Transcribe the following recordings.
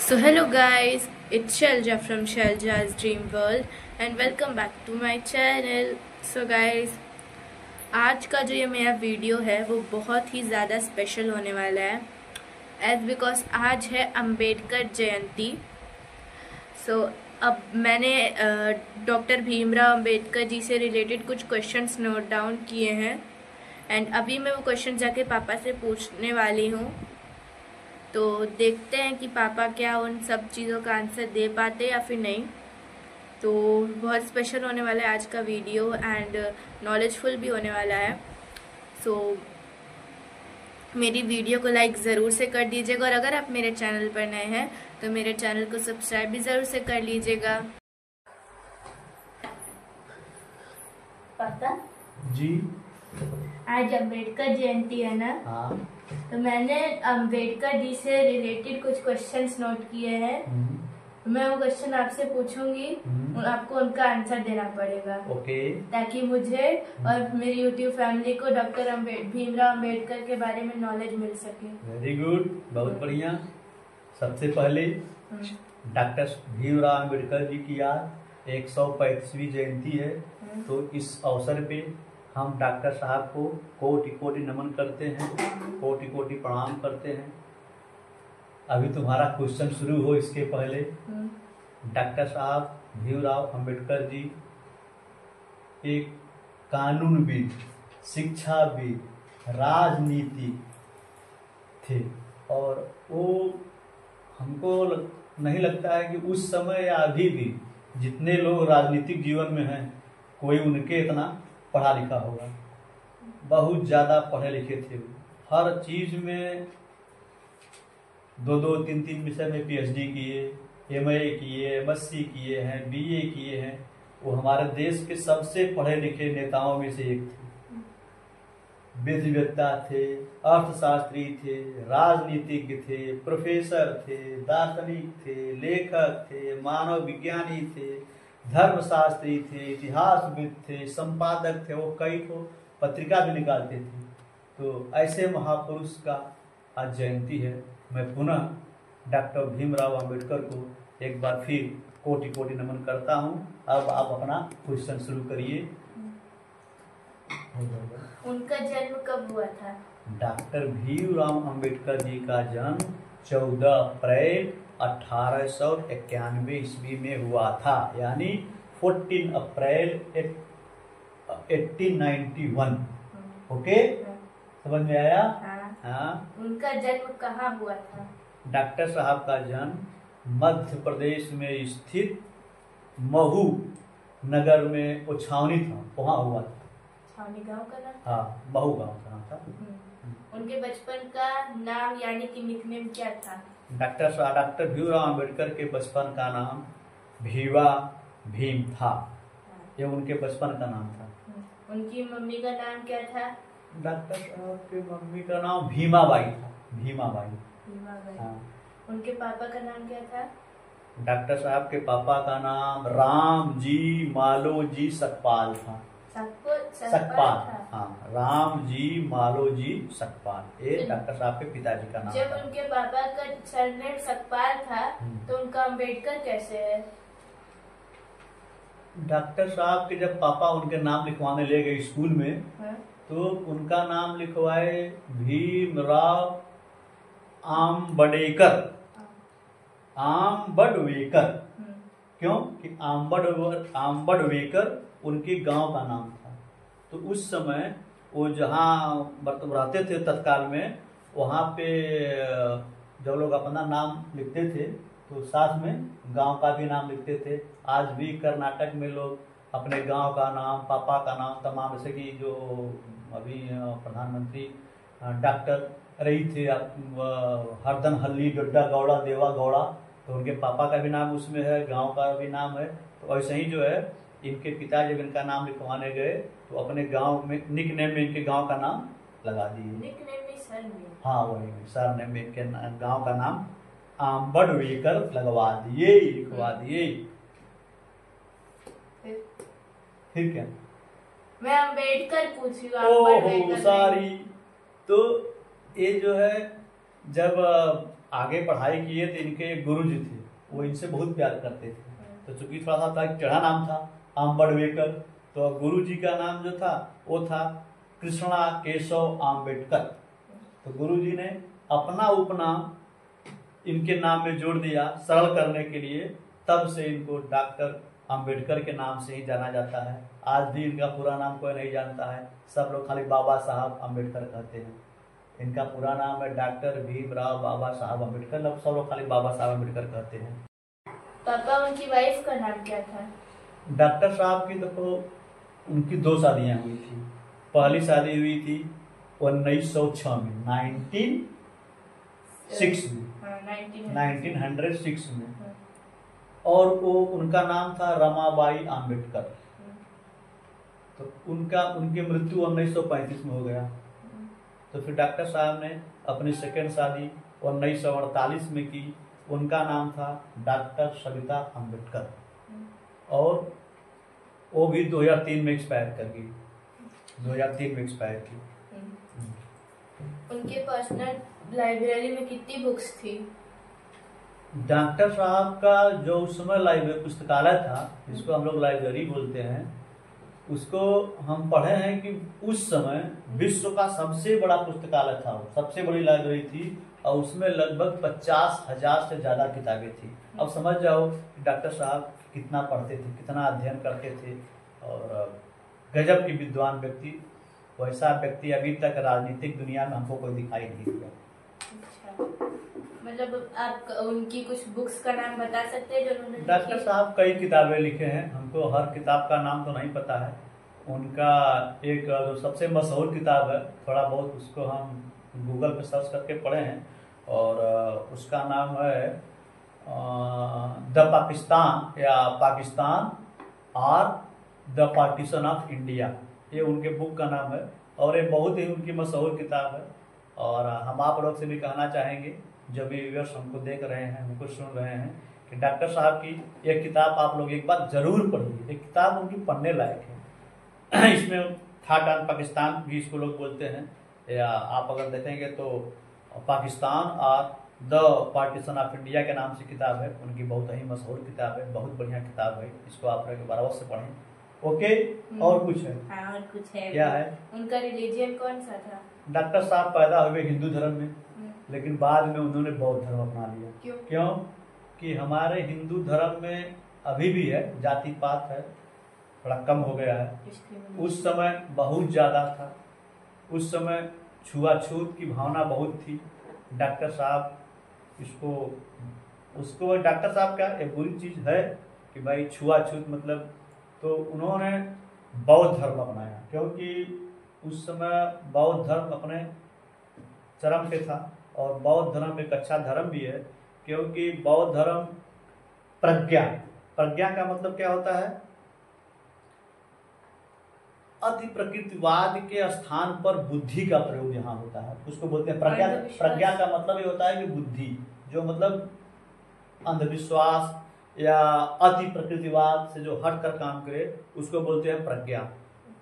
So hello guys, it's Shelja from Shelja's Dream World and welcome back to my channel. So guys, आज का जो ये मेरा video है वो बहुत ही ज़्यादा स्पेशल होने वाला है एज बिकॉज आज है अंबेडकर जयंती। सो अब मैंने डॉक्टर भीमराव अंबेडकर जी से रिलेटेड कुछ क्वेश्चंस नोट डाउन किए हैं एंड अभी मैं वो क्वेश्चन जाके पापा से पूछने वाली हूँ। तो देखते हैं कि पापा क्या उन सब चीज़ों का आंसर दे पाते या फिर नहीं। तो बहुत स्पेशल होने वाला है आज का वीडियो एंड नॉलेजफुल भी होने वाला है। सो मेरी वीडियो को लाइक ज़रूर से कर दीजिएगा और अगर आप मेरे चैनल पर नए हैं तो मेरे चैनल को सब्सक्राइब भी ज़रूर से कर लीजिएगा। पापा जी आज अंबेडकर जयंती है ना। हाँ। तो मैंने अंबेडकर जी से रिलेटेड कुछ क्वेश्चंस नोट किए हैं। मैं वो क्वेश्चन आपसे पूछूंगी और आपको उनका आंसर देना पड़ेगा। ओके। ताकि मुझे और मेरी यूट्यूब फैमिली को डॉक्टर भीमराव अंबेडकर के बारे में नॉलेज मिल सके। वेरी गुड, बहुत बढ़िया। सबसे पहले डॉक्टर भीमराव अंबेडकर जी की आज 135वीं जयंती है। तो इस अवसर पे हम डॉक्टर साहब को कोटि कोटि नमन करते हैं, कोटि कोटि प्रणाम करते हैं। अभी तुम्हारा क्वेश्चन शुरू हो इसके पहले डॉक्टर साहब भीमराव अंबेडकर जी एक कानूनविद, शिक्षाविद, राजनीति थे और वो हमको नहीं लगता है कि उस समय या अभी भी जितने लोग राजनीतिक जीवन में हैं कोई उनके इतना पढ़ा लिखा होगा। बहुत ज़्यादा पढ़े लिखे थे। हर चीज़ में 2-2, 3-3 विषय में PhD किए, MA किए, MSc किए हैं, BA किए हैं। वो हमारे देश के सबसे पढ़े लिखे नेताओं में से एक थे। विधिवेत्ता थे, अर्थशास्त्री थे, राजनीतिज्ञ थे, प्रोफेसर थे, दार्शनिक थे, लेखक थे, मानव विज्ञानी थे, धर्मशास्त्री थे, इतिहासविद थे, संपादक थे। वो कई तो पत्रिका भी निकालते थे। तो ऐसे महापुरुष का आज जयंती है। मैं पुनः डॉक्टर भीमराव अंबेडकर को एक बार फिर कोटि कोटि नमन करता हूं। अब आप अपना क्वेश्चन शुरू करिए। उनका जन्म कब हुआ था? डॉक्टर भीमराव अंबेडकर जी का जन्म 14 अप्रैल 1891 ईस्वी में हुआ था, यानी 14 अप्रैल 1891। ओके, समझ में आया? हाँ। उनका जन्म कहाँ हुआ था? डॉक्टर साहब का जन्म मध्य प्रदेश में स्थित महू नगर में वो छावनी था, वहाँ हुआ था। छावनी गांव का नाम? हाँ, महू गांव का नाम था। उनके बचपन का नाम यानी कि निकनेम क्या था? डॉक्टर भीमराव अंबेडकर के बचपन का नाम भीवा भीम था। ये उनके बचपन का नाम था। उनकी मम्मी का नाम क्या था? डॉक्टर साहब की मम्मी का नाम भीमाबाई था। भीमाबाई। हाँ। उनके पापा का नाम क्या था? डॉक्टर साहब के पापा का नाम राम जी मालो जी सकपाल था। सकपाल। हाँ, राम जी मालो जी सकपाल। ये डॉक्टर साहब के पिताजी का नाम। जब उनके पापा का सरनेम सकपाल था तो उनका अंबेडकर कैसे है? डॉक्टर साहब के जब पापा उनके नाम लिखवाने ले गए स्कूल में तो उनका नाम लिखवाए भीमराव आम्बेडकर। आम्बेडकर क्यों कि आम्बेडकर उनके गांव का नाम था। तो उस समय वो जहाँ रहते थे तत्काल में, वहाँ पे जब लोग अपना नाम लिखते थे तो साथ में गांव का भी नाम लिखते थे। आज भी कर्नाटक में लोग अपने गांव का नाम, पापा का नाम, तमाम, जैसे कि जो अभी प्रधानमंत्री डॉक्टर रही थे हरदन हल्ली डड्डा गौड़ा देवा गौड़ा, तो उनके पापा का भी नाम उसमें है, गांव का भी नाम है। तो ऐसे ही जो है इनके पिता जब इनका नाम लिखवाने गए तो अपने गांव में निकनेम में इनके गांव का नाम लगा दिए। हाँ, वही सरनेम में इनके गांव का नाम आम्बेडकर लगवा दिए, लिखवा दिए। फिर क्या? मैं अंबेडकर पूछी। ओह सारी। तो ये जो है जब आगे पढ़ाई किए तो इनके गुरु जी थे, वो इनसे बहुत प्यार करते थे। तो चूंकि थोड़ा सा था चढ़ा नाम था आम्बेडकर, तो गुरु जी का नाम जो था वो था कृष्णा केशव आम्बेडकर। तो गुरु जी ने अपना उपनाम इनके नाम में जोड़ दिया सरल करने के लिए, तब से इनको डॉक्टर आम्बेडकर के नाम से ही जाना जाता है। आज भी इनका पूरा नाम कोई नहीं जानता है, सब लोग खाली बाबा साहब आम्बेडकर कहते हैं। इनका पूरा नाम है डॉक्टर भीमराव बाबा साहब आम्बेडकर, सब लोग खाली बाबा साहब आम्बेडकर कहते हैं। पापा उनकी वाइफ का नाम क्या था? डॉक्टर साहब की देखो उनकी 2 शादियां हुई थी। पहली शादी हुई थी 1906 में, 1906 में, और वो उनका नाम था रमाबाई आम्बेडकर। तो उनकी मृत्यु 1935 में हो गया। तो फिर डॉक्टर साहब ने अपनी सेकेंड शादी 1948 में की, उनका नाम था डॉक्टर सविता आम्बेडकर, और वो भी 2003 में एक्सपायर कर गई, 2003 में एक्सपायर की। उनके पर्सनल लाइब्रेरी में कितनी बुक्स थी? डॉक्टर साहब का जो उस समय लाइब्रेरी पुस्तकालय था, जिसको हम लोग लाइब्रेरी बोलते हैं, उसको हम पढ़े हैं कि उस समय विश्व का सबसे बड़ा पुस्तकालय था, सबसे बड़ी लाइब्रेरी थी, और उसमें लगभग 50,000 से ज्यादा किताबें थी। अब समझ जाओ डॉक्टर साहब कितना पढ़ते थे, कितना अध्ययन करते थे, और गजब की विद्वान व्यक्ति। वैसा व्यक्ति अभी तक राजनीतिक दुनिया में हमको कोई दिखाई नहीं दिया। अच्छा, मतलब आप उनकी कुछ बुक्स का नाम बता सकते हैं जो उन्होंने लिखी? डॉक्टर साहब कई किताबें लिखे हैं, हमको हर किताब का नाम तो नहीं पता है। उनका एक जो सबसे मशहूर किताब है, थोड़ा बहुत उसको हम गूगल पे सर्च करके पढ़े हैं, और उसका नाम है द पाकिस्तान या पाकिस्तान और द पार्टीशन ऑफ इंडिया, ये उनके बुक का नाम है, और ये बहुत ही उनकी मशहूर किताब है। और हम आप लोग से भी कहना चाहेंगे, जब भी व्यूअर्स हमको देख रहे हैं, हमको सुन रहे हैं, कि डॉक्टर साहब की एक किताब आप लोग एक बार जरूर पढ़िए। एक किताब उनकी पढ़ने लायक है। इसमें थॉट ऑन पाकिस्तान भी इसको लोग बोलते हैं, या आप अगर देखेंगे तो पाकिस्तान और द पार्टीशन ऑफ इंडिया के नाम से किताब है उनकी, बहुत ही मशहूर किताब है, बहुत बढ़िया किताब है। इसको आप लोग एक बार अवश्य पढ़ें। ओके, और कुछ है? हाँ, और कुछ है। क्या है? उनका रिलीजियन कौन सा था? डॉक्टर साहब पैदा हुए हिंदू धर्म में, लेकिन बाद में उन्होंने बौद्ध धर्म अपना लिया। क्यों? कि हमारे हिंदू धर्म में अभी भी है, जाति पात है, थोड़ा कम हो गया है। उस समय बहुत ज्यादा था, उस समय छुआछूत की भावना बहुत थी। डॉक्टर साहब उसको डॉक्टर साहब का एक बुरी चीज है कि भाई छुआछूत मतलब, तो उन्होंने बौद्ध धर्म अपनाया, क्योंकि उस समय बौद्ध धर्म अपने चरम पे था, और बौद्ध धर्म एक अच्छा धर्म भी है, क्योंकि बौद्ध धर्म प्रज्ञा का मतलब क्या होता है? अति प्रकृतिवाद के स्थान पर बुद्धि का प्रयोग यहाँ होता है, उसको बोलते हैं प्रज्ञा। प्रज्ञा का मतलब ये होता है कि बुद्धि, जो मतलब अंधविश्वास या अति प्रकृतिवाद से जो हट कर काम करे, उसको बोलते हैं प्रज्ञा।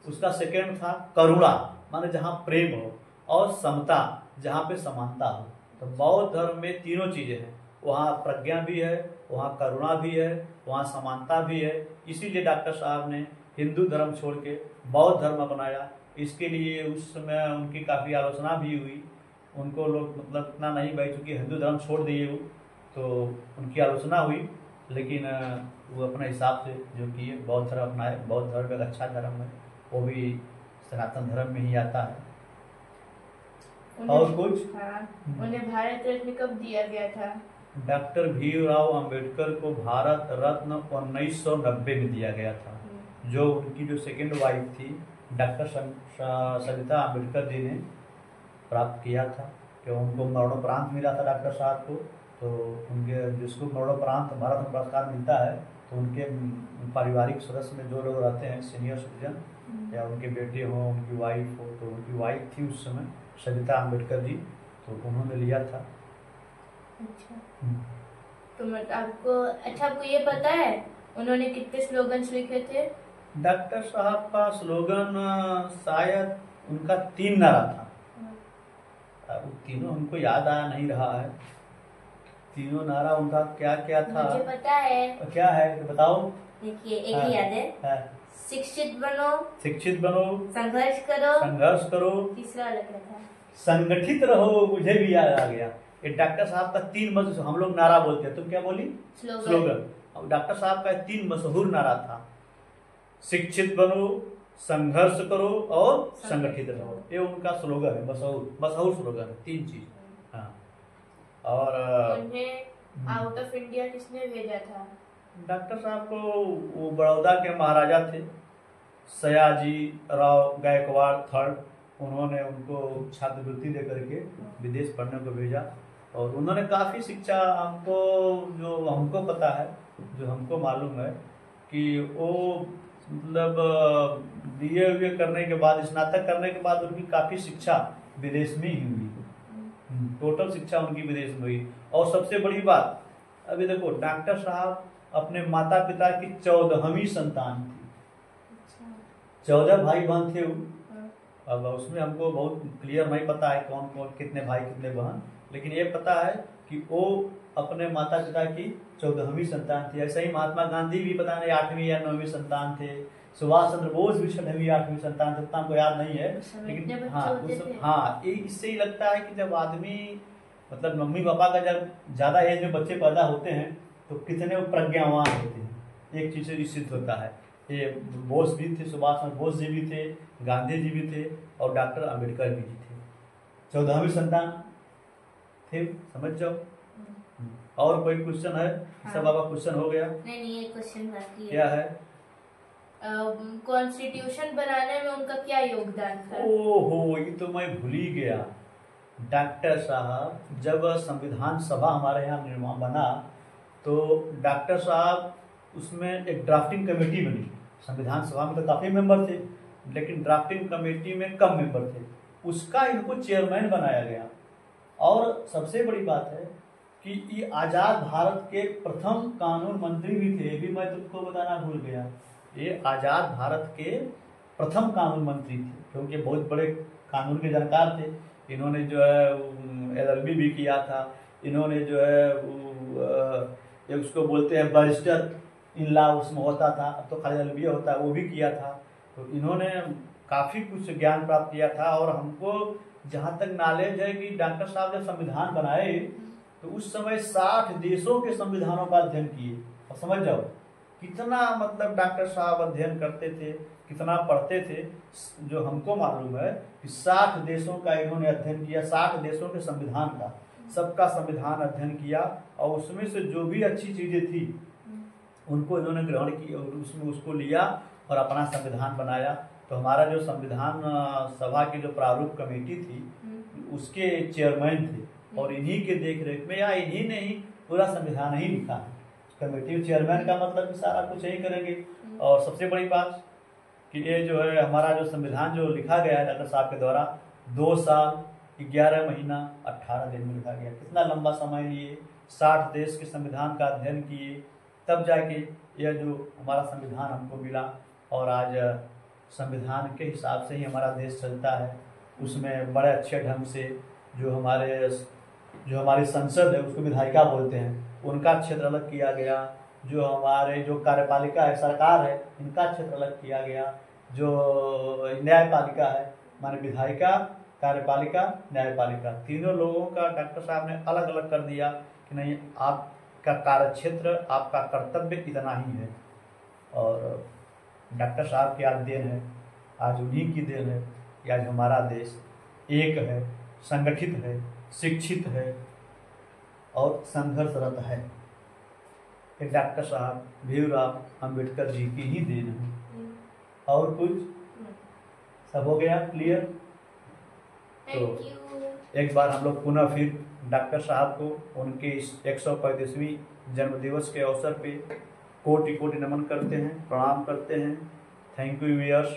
उसका सेकेंड था करुणा, माने जहाँ प्रेम हो, और समता, जहाँ पे समानता हो। तो बौद्ध धर्म में तीनों चीजें हैं, वहाँ प्रज्ञा भी है, वहाँ करुणा भी है, वहाँ समानता भी है। इसीलिए डॉक्टर साहब ने हिंदू धर्म छोड़ के बौद्ध धर्म अपनाया। इसके लिए उस समय उनकी काफ़ी आलोचना भी हुई, उनको लोग मतलब इतना नहीं भाई, चूँकि हिंदू धर्म छोड़ दिए वो, तो उनकी आलोचना हुई, लेकिन वो अपने हिसाब से जो किए, बौद्ध धर्म अपनाए। बौद्ध धर्म एक अच्छा धर्म है, वो भी सनातन धर्म में ही आता है। और कुछ? हाँ, उन्हें भारत रत्न कब दिया गया था? डॉक्टर भीमराव अंबेडकर को भारत रत्न 1990 में दिया गया था, जो उनकी जो सेकंड वाइफ थी डॉक्टर सविता अंबेडकर जी ने प्राप्त किया था, कि उनको मरणोपरांत मिला था डॉक्टर साहब को। तो उनके जिसको मरणोपरांत भारत रत्न पुरस्कार मिलता है, तो उनके पारिवारिक सदस्य में जो लोग रहते हैं सीनियर सिटीजन, या उनके बेटे हो, उनकी वाइफ हो, तो उनकी वाइफ थी उस समय सविता अंबेडकर जी, तो उन्होंने लिया था। अच्छा, तो आपको ये पता है उन्होंने कितने स्लोगन्स लिखे थे? डॉक्टर साहब का स्लोगन शायद उनका 3 नारा था, तीनों हमको याद आ नहीं रहा है, तीनों नारा उनका क्या क्या था? मुझे पता है। क्या है बताओ। देखिए एक ही याद है। शिक्षित बनो, शिक्षित बनो, संघर्ष करो, संघर्ष करो, तीसरा अलग था, संगठित रहो। मुझे भी याद आ गया। ये डॉक्टर साहब का 3 हम लोग नारा बोलते हैं, तुम क्या बोली? स्लोगन। अब डॉक्टर साहब का 3 मशहूर नारा था, शिक्षित बनो, संघर्ष करो और संगठित रहो। ये उनका स्लोगन है, मशहूर स्लोगन है, 3 चीज। हाँ। और उन्हें आउट ऑफ इंडिया किसने भेजा था? डॉक्टर साहब को वो बड़ौदा के महाराजा थे सयाजी राव गायकवाड़ थर्ड, उन्होंने उनको छात्रवृत्ति दे करके विदेश पढ़ने को भेजा। और उन्होंने काफ़ी शिक्षा हमको, जो हमको पता है, जो हमको मालूम है कि वो मतलब BA करने के बाद, स्नातक करने के बाद उनकी काफ़ी शिक्षा विदेश में ही हुई। टोटल शिक्षा उनकी विदेश में हुई। और सबसे बड़ी बात, अभी देखो डॉक्टर साहब अपने माता पिता की 14वीं संतान थी। 14 भाई बहन थे। अब उसमें हमको बहुत क्लियर नहीं पता है कौन कौन, कितने भाई कितने बहन, लेकिन ये पता है कि वो अपने माता पिता की 14वीं संतान थी। ऐसे ही महात्मा गांधी भी पता नहीं 8वीं या 9वीं संतान थे। सुभाष चंद्र बोस भी 6वीं 8वीं संतान थे, हमको याद नहीं है, लेकिन हाँ इससे ही लगता है कि जब आदमी मतलब मम्मी पापा का जब ज्यादा एज में बच्चे पैदा होते हैं तो कितने प्रज्ञावान होते हैं, एक चीज से सिद्ध होता है। ये बोस भी थे, सुभाष चंद्र बोस जी भी थे, गांधी जी भी थे और डॉक्टर अम्बेडकर भी थे। 14वीं संतान थे, समझ जाओ। और कोई क्वेश्चन है? हाँ। सब बाबा क्वेश्चन हो गया? नहीं एक क्वेश्चन बाकी है। क्या है? कॉन्स्टिट्यूशन बनाने में उनका क्या योगदान था? ओहो, ये तो मैं भूल ही गया। डॉक्टर साहब जब संविधान सभा हमारे यहाँ निर्माण बना तो डॉक्टर साहब उसमें एक ड्राफ्टिंग कमेटी बनी। संविधान सभा में तो काफ़ी मेंबर थे, लेकिन ड्राफ्टिंग कमेटी में कम मेंबर थे, उसका इनको चेयरमैन बनाया गया। और सबसे बड़ी बात है कि ये आज़ाद भारत के प्रथम कानून मंत्री भी थे, ये भी मैं तुमको बताना भूल गया। ये आज़ाद भारत के प्रथम कानून मंत्री थे, क्योंकि बहुत बड़े कानून के जानकार थे। इन्होंने जो है LLB भी किया था, इन्होंने जो है उसको बोलते हैं बैरिस्टर इन लॉ, उसमें होता था, अब तो खाली LLB होता है, वो भी किया था। तो इन्होंने काफ़ी कुछ ज्ञान प्राप्त किया था। और हमको जहाँ तक नॉलेज है कि डॉक्टर साहब जब संविधान बनाए तो उस समय 60 देशों के संविधानों का अध्ययन किए। और समझ जाओ कितना मतलब डॉक्टर साहब अध्ययन करते थे, कितना पढ़ते थे। जो हमको मालूम है कि 60 देशों का इन्होंने अध्ययन किया, 60 देशों के संविधान का, सबका संविधान अध्ययन किया। और उसमें से जो भी अच्छी चीजें थी उनको इन्होंने ग्रहण की और उसमें उसको लिया और अपना संविधान बनाया। तो हमारा जो संविधान सभा की जो प्रारूप कमेटी थी उसके चेयरमैन थे, और इन्हीं के देख रेख में या इन्हीं ने ही पूरा संविधान ही लिखा है। कमेटी चेयरमैन का मतलब सारा कुछ यही करेंगे। और सबसे बड़ी बात कि ये जो है हमारा जो संविधान जो लिखा गया है डॉक्टर साहब के द्वारा, 2 साल 11 महीना 18 दिन में लिखा गया। कितना लंबा समय लिए, 60 देश के संविधान का अध्ययन किए, तब जाके यह जो हमारा संविधान हमको मिला। और आज संविधान के हिसाब से ही हमारा देश चलता है। उसमें बड़े अच्छे ढंग से जो हमारी संसद है उसको विधायिका बोलते हैं, उनका क्षेत्र अलग किया गया। जो हमारे जो कार्यपालिका है, सरकार है, इनका क्षेत्र अलग किया गया। जो न्यायपालिका है, माने विधायिका, कार्यपालिका, न्यायपालिका, तीनों लोगों का डॉक्टर साहब ने अलग अलग कर दिया कि नहीं, आपका कार्य क्षेत्र, आपका कर्तव्य इतना ही है। और डॉक्टर साहब की आज देन है, आज उन्हीं की देन है कि आज हमारा देश एक है, संगठित है, शिक्षित है और संघर्षरत है। डॉक्टर साहब भीमराव अंबेडकर जी की ही देन है। और कुछ सब हो गया क्लियर? तो एक बार हम लोग पुनः फिर डॉक्टर साहब को उनके इस 135वीं जन्म दिवस के अवसर पे कोटि कोटि नमन करते हैं, प्रणाम करते हैं। Thank you viewers.